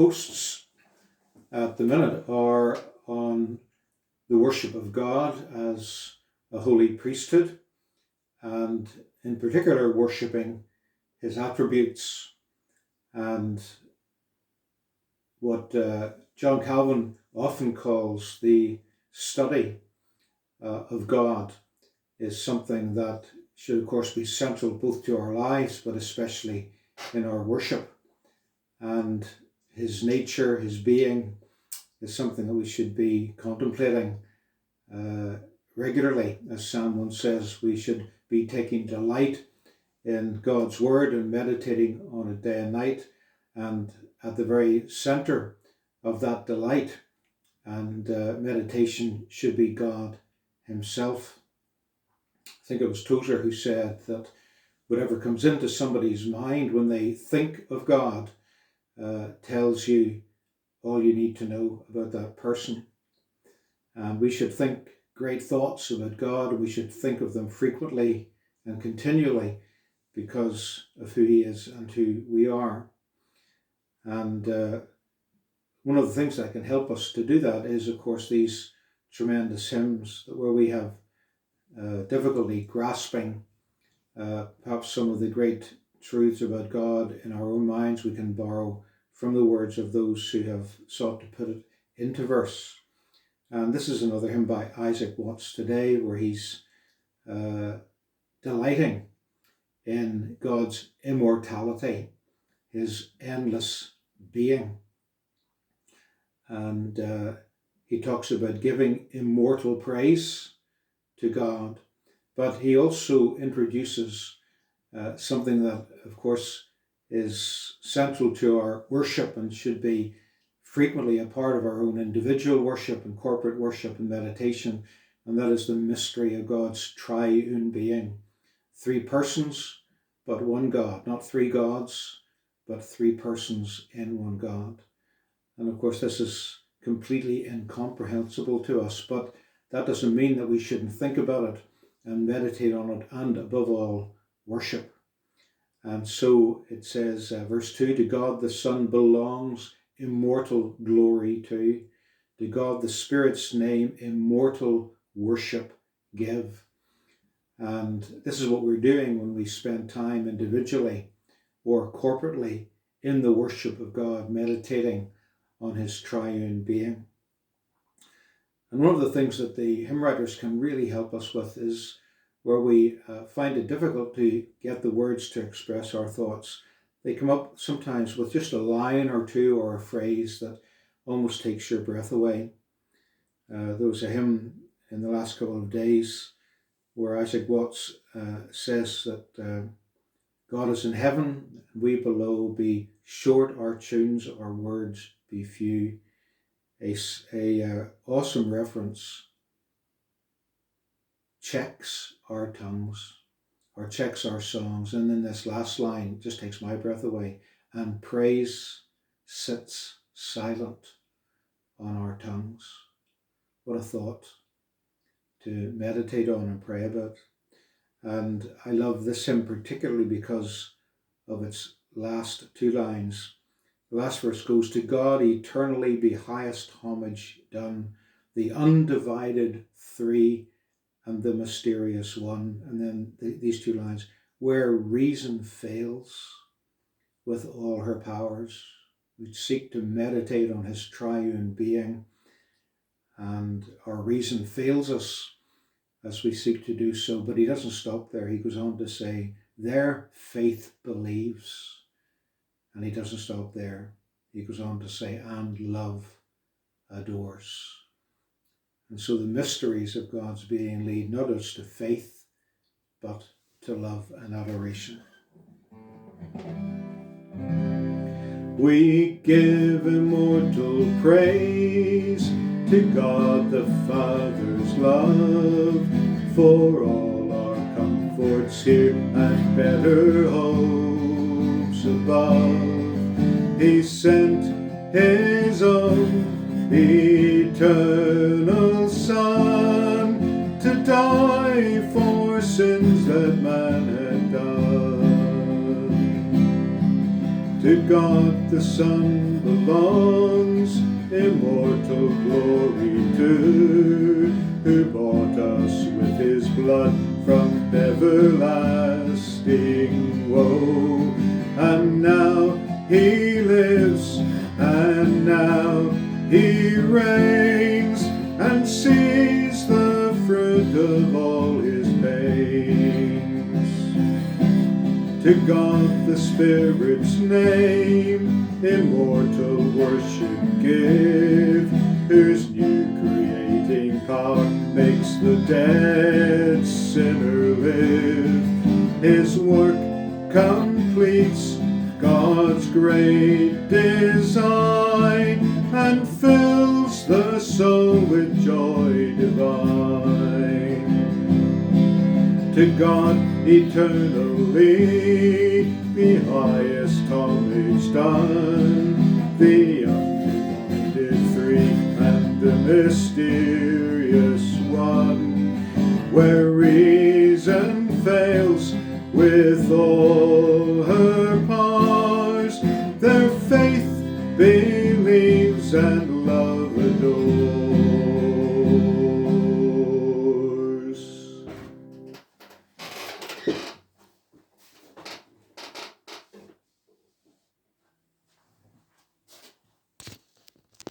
posts at the minute are on the worship of God as a holy priesthood, and in particular worshipping his attributes and what John Calvin often calls the study of God is something that should of course be central both to our lives but especially in our worship. And his nature, his being, is something that we should be contemplating regularly. As Psalm 1 says, we should be taking delight in God's word and meditating on it day and night. And at the very center of that delight and meditation should be God himself. I think it was Tozer who said that whatever comes into somebody's mind when they think of God tells you all you need to know about that person. And we should think great thoughts about God, and we should think of them frequently and continually because of who he is and who we are. And one of the things that can help us to do that is, of course, these tremendous hymns where we have difficulty grasping perhaps some of the great truths about God in our own minds. We can borrow from the words of those who have sought to put it into verse. And this is another hymn by Isaac Watts today, where he's delighting in God's immortality, his endless being. And he talks about giving immortal praise to God, but he also introduces something that, of course, is central to our worship and should be frequently a part of our own individual worship and corporate worship and meditation, and that is the mystery of God's triune being. 3 persons, but one God, not 3 gods, but 3 persons in one God. And of course, this is completely incomprehensible to us, but that doesn't mean that we shouldn't think about it and meditate on it and, above all, worship. And so it says, verse 2, to God the Son belongs immortal glory to God the Spirit's name immortal worship give. And this is what we're doing when we spend time individually or corporately in the worship of God, meditating on his triune being. And one of the things that the hymn writers can really help us with is where we find it difficult to get the words to express our thoughts. They come up sometimes with just a line or two or a phrase that almost takes your breath away. There was a hymn in the last couple of days where Isaac Watts says that God is in heaven, we below, be short our tunes, our words be few. A awesome reference checks our tongues, or checks our songs. And then this last line just takes my breath away. And praise sits silent on our tongues. What a thought to meditate on and pray about. And I love this hymn particularly because of its last 2 lines. The last verse goes, to God eternally be highest homage done, the undivided 3 and the mysterious one. And then these 2 lines, where reason fails with all her powers, we seek to meditate on his triune being, and our reason fails us as we seek to do so. But he doesn't stop there. He goes on to say, their faith believes. And he doesn't stop there. He goes on to say, and love adores. And so the mysteries of God's being lead not us to faith, but to love and adoration. We give immortal praise to God the Father's love, for all our comforts here and better hopes above. He sent his own eternal Son to die for sins that man had done. To God the Son belongs immortal glory to, who bought us with his blood from everlasting woe. And now he lives, and now he reigns, and sees the fruit of all his pains. To God the Spirit's name immortal worship give, whose new creating power makes the dead sinner live. His work completes God's great design, and fills the soul with joy divine. To God eternally be highest homage done, the undivided three and the mysterious one, where reason fails with all her powers, their faith believes and